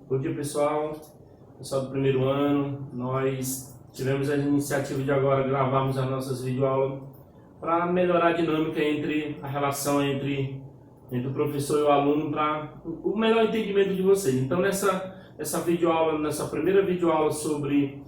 Bom dia, pessoal do primeiro ano. Nós tivemos a iniciativa de agora gravarmos as nossas videoaulas para melhorar a dinâmica entre a relação entre o professor e o aluno, para o melhor entendimento de vocês. Então, nessa videoaula, nessa primeira videoaula sobre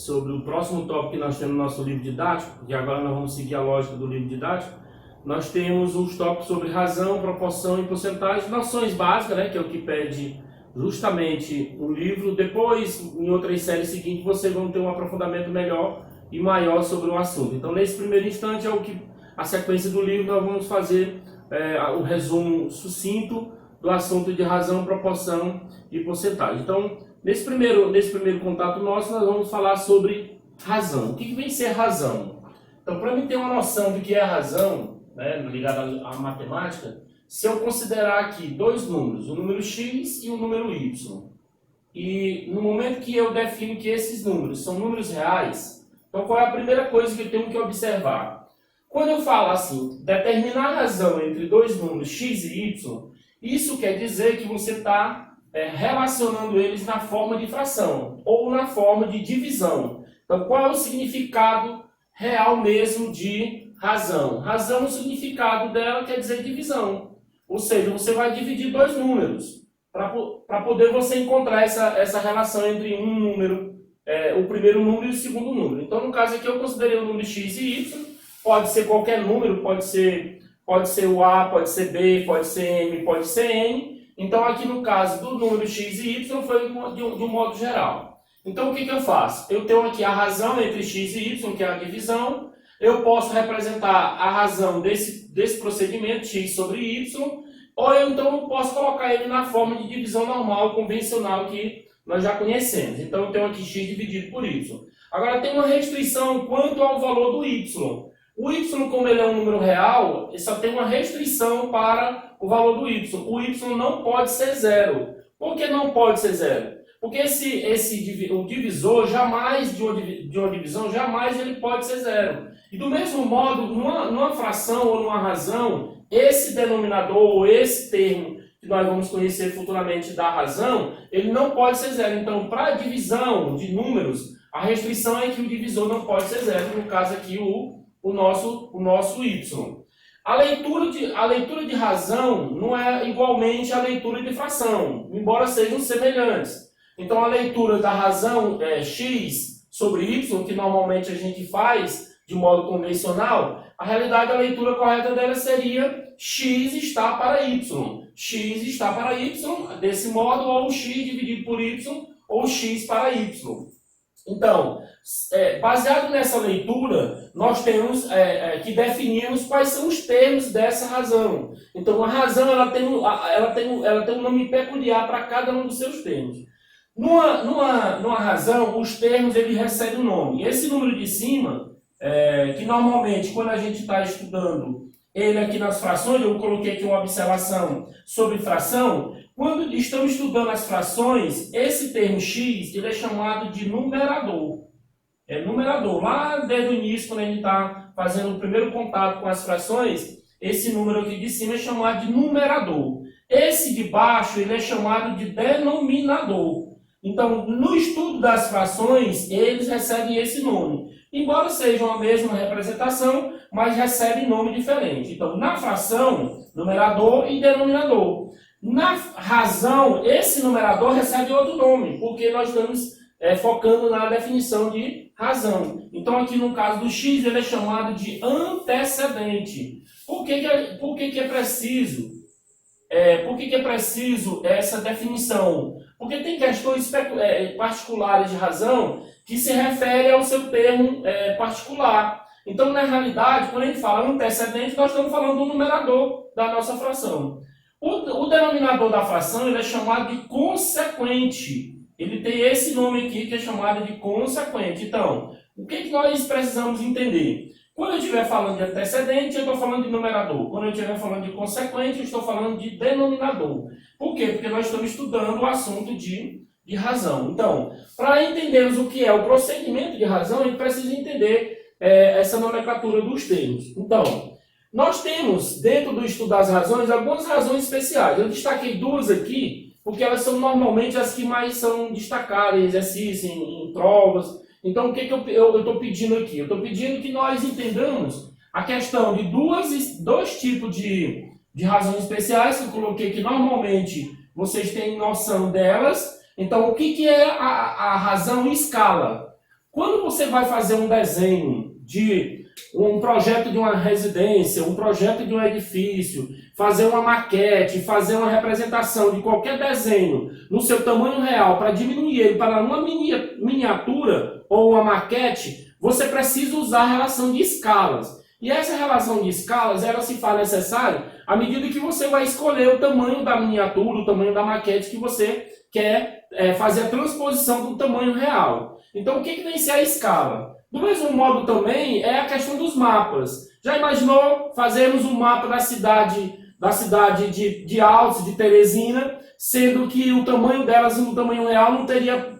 o próximo tópico que nós temos no nosso livro didático, que agora nós vamos seguir a lógica do livro didático, nós temos uns tópicos sobre razão, proporção e porcentagem, noções básicas, né, que é o que pede justamente o livro. Depois, em outras séries seguintes, vocês vão ter um aprofundamento melhor e maior sobre o assunto. Então, nesse primeiro instante, a sequência do livro, nós vamos fazer o resumo sucinto do assunto de razão, proporção e porcentagem. Então, nesse primeiro contato nosso, nós vamos falar sobre razão. O que vem ser razão? Então, para mim ter uma noção do que é razão, né, ligada à matemática, se eu considerar aqui dois números, o número x e o número y, e no momento que eu defino que esses números são números reais, então qual é a primeira coisa que eu tenho que observar? Quando eu falo assim, determinar a razão entre dois números x e y, isso quer dizer que você está relacionando eles na forma de fração ou na forma de divisão. Então, qual é o significado real mesmo de razão? Razão, o significado dela quer dizer divisão. Ou seja, você vai dividir dois números para poder você encontrar essa relação entre um número, o primeiro número e o segundo número. Então, no caso aqui, eu considerei o número x e y, pode ser qualquer número, pode ser o A, pode ser B, pode ser M, pode ser N. Então, aqui no caso do número x e y, foi de um modo geral. Então, o que eu faço? Eu tenho aqui a razão entre x e y, que é a divisão. Eu posso representar a razão desse procedimento, x sobre y, ou então eu posso colocar ele na forma de divisão normal, convencional, que nós já conhecemos. Então, eu tenho aqui x dividido por y. Agora, tem uma restrição quanto ao valor do y. O y, como ele é um número real, ele só tem uma restrição para o valor do y. O y não pode ser zero. Por que não pode ser zero? Porque o divisor jamais, de uma divisão, jamais ele pode ser zero. E do mesmo modo, numa fração ou numa razão, esse denominador ou esse termo que nós vamos conhecer futuramente da razão, ele não pode ser zero. Então, para a divisão de números, a restrição é que o divisor não pode ser zero, no caso aqui o nosso y. A leitura de razão não é igualmente a leitura de fração, embora sejam semelhantes. Então, a leitura da razão x sobre y, que normalmente a gente faz de modo convencional, a realidade, a leitura correta dela seria x está para y. X está para y, desse modo, ou x dividido por y, ou x para y. Então, baseado nessa leitura, nós temos que definirmos quais são os termos dessa razão. Então, a razão ela tem um nome peculiar para cada um dos seus termos. Numa razão, os termos eles recebem um nome. E esse número de cima, que normalmente, quando a gente está estudando ele aqui nas frações, eu coloquei aqui uma observação sobre fração. Quando estamos estudando as frações, esse termo x ele é chamado de numerador. É numerador. Lá desde o início, quando a gente está fazendo o primeiro contato com as frações, esse número aqui de cima é chamado de numerador. Esse de baixo ele é chamado de denominador. Então, no estudo das frações, eles recebem esse nome. Embora sejam a mesma representação, mas recebem nome diferente. Então, na fração, numerador e denominador. Na razão, esse numerador recebe outro nome, porque nós estamos focando na definição de razão. Então, aqui no caso do x, ele é chamado de antecedente. Por que é preciso? Por que é preciso essa definição? Porque tem questões particulares de razão que se referem ao seu termo particular. Então, na realidade, quando a gente fala antecedente, nós estamos falando do numerador da nossa fração. O denominador da fração ele é chamado de consequente. Ele tem esse nome aqui que é chamado de consequente. Então, o que nós precisamos entender? Quando eu estiver falando de antecedente, eu estou falando de numerador. Quando eu estiver falando de consequente, eu estou falando de denominador. Por quê? Porque nós estamos estudando o assunto de razão. Então, para entendermos o que é o procedimento de razão, a gente precisa entender essa nomenclatura dos termos. Então, nós temos, dentro do estudo das razões, algumas razões especiais. Eu destaquei duas aqui, porque elas são normalmente as que mais são destacadas em exercício, em provas. Então, o que eu estou pedindo aqui? Eu estou pedindo que nós entendamos a questão de dois tipos de razões especiais, que eu coloquei que normalmente vocês têm noção delas. Então, o que é a razão em escala? Quando você vai fazer um desenho de um projeto de uma residência, um projeto de um edifício, fazer uma maquete, fazer uma representação de qualquer desenho no seu tamanho real para diminuir ele para uma miniatura ou uma maquete, você precisa usar a relação de escalas. E essa relação de escalas, ela se faz necessária à medida que você vai escolher o tamanho da miniatura, o tamanho da maquete que você quer fazer a transposição do tamanho real. Então, o que vem ser a escala? Do mesmo modo também é a questão dos mapas. Já imaginou fazermos um mapa da cidade de Altos, de Teresina, sendo que o tamanho delas no tamanho real não teria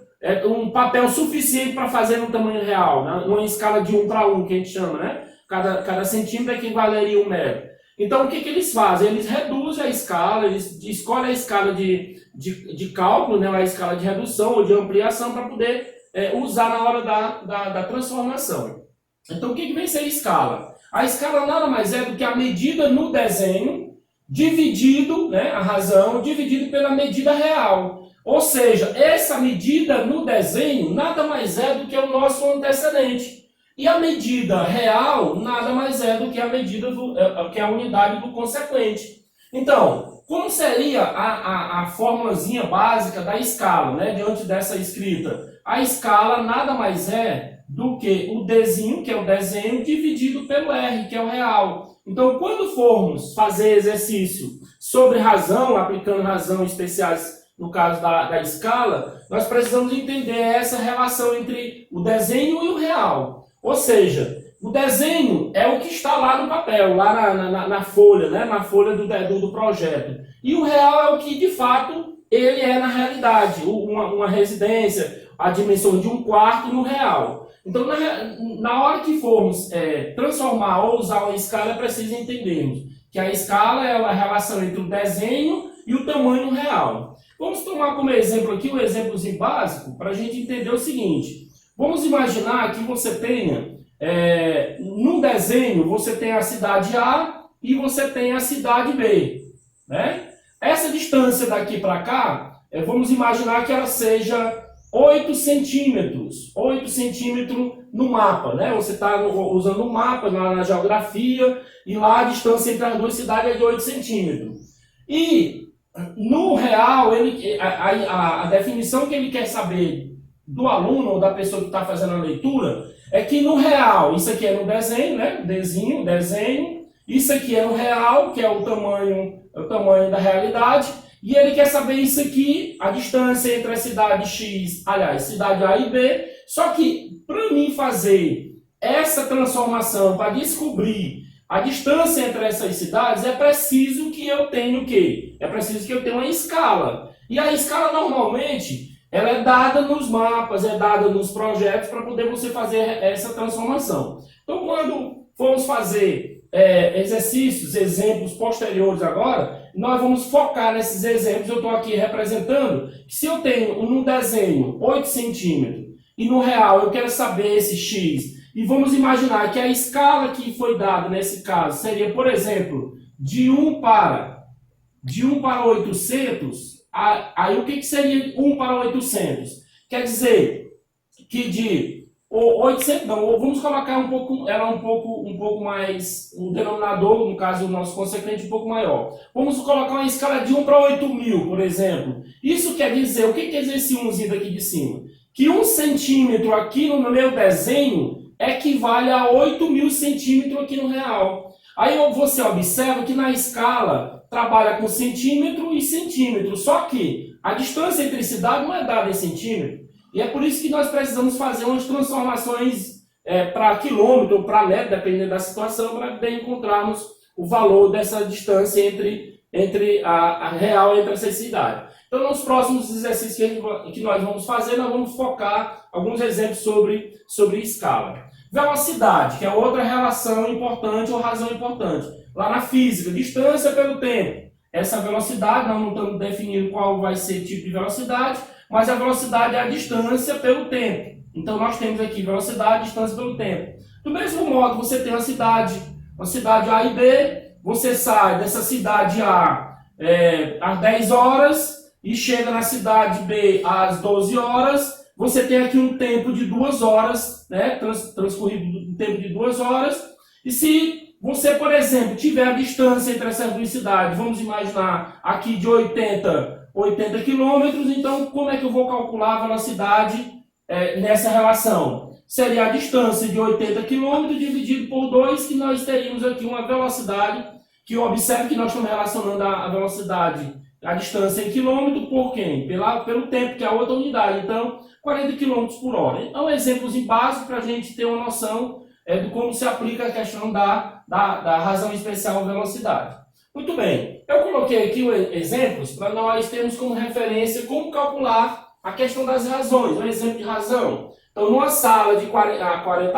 um papel suficiente para fazer no tamanho real, né? Numa escala de 1 para 1, que a gente chama, né? Cada centímetro equivaleria a 1 metro. Então, o que eles fazem? Eles reduzem a escala, eles escolhem a escala de cálculo, né? A escala de redução ou de ampliação para poder usar na hora da transformação. Então, o que vem ser a escala? A escala nada mais é do que a medida no desenho dividido, né, a razão, dividido pela medida real. Ou seja, essa medida no desenho nada mais é do que o nosso antecedente. E a medida real nada mais é do que a medida que é a unidade do consequente. Então, como seria a formulazinha básica da escala, né, diante dessa escrita? A escala nada mais é do que o Dzinho, que é o desenho, dividido pelo R, que é o real. Então, quando formos fazer exercício sobre razão, aplicando razão especiais no caso da escala, nós precisamos entender essa relação entre o desenho e o real. Ou seja, o desenho é o que está lá no papel, lá na folha, né? Na folha do projeto. E o real é o que, de fato, ele é na realidade. Uma residência, a dimensão de um quarto no real. Então, na hora que formos transformar ou usar uma escala, é preciso entendermos que a escala é a relação entre o desenho e o tamanho real. Vamos tomar como exemplo aqui um exemplozinho básico para a gente entender o seguinte. Vamos imaginar que você tenha, num desenho, você tem a cidade A e você tem a cidade B. Né? Essa distância daqui para cá, vamos imaginar que ela seja 8 centímetros. 8 centímetros no mapa. Né? Você está usando um mapa na geografia e lá a distância entre as duas cidades é de 8 centímetros. E no real, a definição que ele quer saber do aluno ou da pessoa que está fazendo a leitura é que no real, isso aqui é no desenho, né? Desenho, isso aqui é no real, que é o tamanho da realidade, e ele quer saber isso aqui, a distância entre a cidade X, aliás, cidade A e B, só que para mim fazer essa transformação, para descobrir a distância entre essas cidades, é preciso que eu tenha o quê? É preciso que eu tenha uma escala. E a escala normalmente ela é dada nos mapas, é dada nos projetos para poder você fazer essa transformação. Então, quando formos fazer exercícios, exemplos posteriores agora, nós vamos focar nesses exemplos. Eu estou aqui representando que se eu tenho no desenho 8 centímetros e no real eu quero saber esse X, e vamos imaginar que a escala que foi dada nesse caso seria, por exemplo, de 1 para 800, aí o que seria 1 para 800? Quer dizer que de 800, não, vamos colocar um pouco mais, um denominador, no caso o nosso consequente, um pouco maior. Vamos colocar uma escala de 1 para 8.000, por exemplo. Isso quer dizer, o que quer dizer esse 1zinho daqui de cima? Que 1 centímetro aqui no meu desenho equivale a 8.000 centímetros aqui no real. Aí você observa que na escala trabalha com centímetro e centímetro, só que a distância entre cidades não é dada em centímetro. E é por isso que nós precisamos fazer umas transformações para quilômetro ou para metro, dependendo da situação, para poder encontrarmos o valor dessa distância entre a real entre essas cidades. Então, nos próximos exercícios que nós vamos fazer, nós vamos focar alguns exemplos sobre escala. Velocidade, que é outra relação importante ou razão importante. Lá na física, distância pelo tempo. essa velocidade, nós não estamos definindo qual vai ser o tipo de velocidade, mas a velocidade é a distância pelo tempo. Então nós temos aqui velocidade, distância pelo tempo. Do mesmo modo, você tem uma cidade A e B, você sai dessa cidade A às 10 horas e chega na cidade B às 12 horas, você tem aqui um tempo de 2 horas, né, transcorrido um tempo de 2 horas, e se você, por exemplo, tiver a distância entre essas duas cidades, vamos imaginar aqui de 80 quilômetros, então como é que eu vou calcular a velocidade nessa relação? Seria a distância de 80 km dividido por 2, que nós teríamos aqui uma velocidade, que observe que nós estamos relacionando a velocidade, a distância em quilômetro por quem? Pelo tempo, que é a outra unidade. Então, 40 km por hora. Então, exemplos básicos para a gente ter uma noção de como se aplica a questão da razão especial velocidade. Muito bem, eu coloquei aqui exemplos para nós termos como referência como calcular a questão das razões, um exemplo de razão. Então, numa sala de 40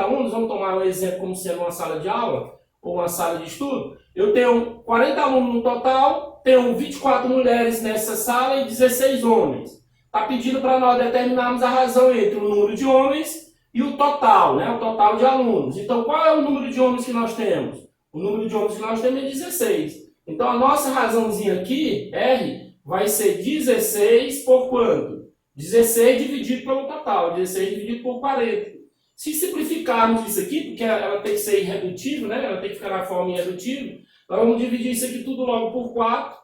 alunos, vamos tomar um exemplo como sendo uma sala de aula ou uma sala de estudo, eu tenho 40 alunos no total, tenho 24 mulheres nessa sala e 16 homens. Está pedindo para nós determinarmos a razão entre o número de homens e o total, né? O total de alunos. Então, qual é o número de homens que nós temos? O número de homens que nós temos é 16. Então, a nossa razãozinha aqui, R, vai ser 16 por quanto? 16 dividido pelo total, 16 dividido por 40. Se simplificarmos isso aqui, porque ela tem que ser irredutível, né? Ela tem que ficar na forma irredutível, nós vamos dividir isso aqui tudo logo por 4.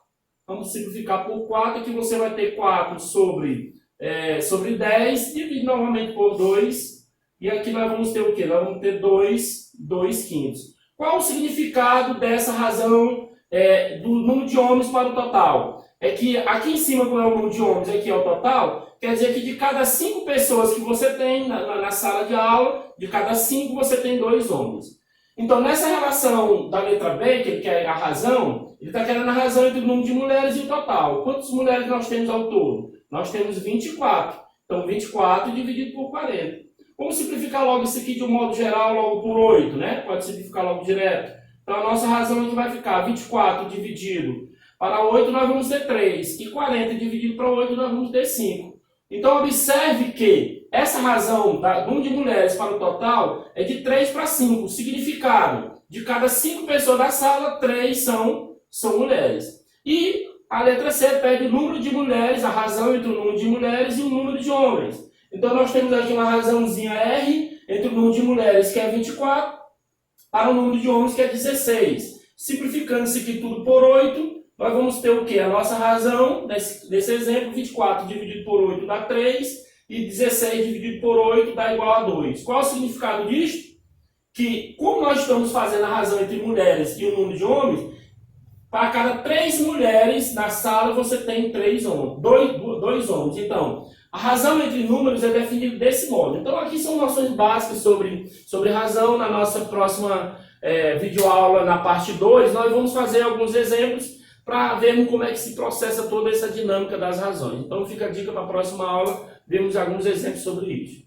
Vamos simplificar por 4, que você vai ter 4 sobre 10, divide novamente por 2, e aqui nós vamos ter o quê? Nós vamos ter 2 quintos. Qual o significado dessa razão do número de homens para o total? É que aqui em cima, como é o número de homens, aqui é o total, quer dizer que de cada 5 pessoas que você tem na sala de aula, de cada 5 você tem 2 homens. Então, nessa relação da letra B, que é a razão, ele está querendo a razão entre o número de mulheres e o total. Quantas mulheres nós temos ao todo? Nós temos 24. Então, 24 dividido por 40. Vamos simplificar logo isso aqui de um modo geral, logo por 8, né? Pode simplificar logo direto. Então, a nossa razão aqui vai ficar 24 dividido para 8, nós vamos ter 3. E 40 dividido para 8, nós vamos ter 5. Então, observe que essa razão do número de mulheres para o total é de 3 para 5. Significado: de cada 5 pessoas da sala, 3 são mulheres. E a letra C pede o número de mulheres, a razão entre o número de mulheres e o número de homens. Então, nós temos aqui uma razãozinha R entre o número de mulheres, que é 24, para o número de homens, que é 16. Simplificando isso aqui tudo por 8, nós vamos ter o quê? A nossa razão desse exemplo, 24 dividido por 8 dá 3, e 16 dividido por 8 dá igual a 2. Qual é o significado disto? Que, como nós estamos fazendo a razão entre mulheres e o número de homens, para cada 3 mulheres na sala você tem 2 homens. Então, a razão entre números é definida desse modo. Então, aqui são noções básicas sobre razão. Na nossa próxima videoaula, na parte 2, nós vamos fazer alguns exemplos para vermos como é que se processa toda essa dinâmica das razões. Então, fica a dica para a próxima aula, vermos alguns exemplos sobre isso.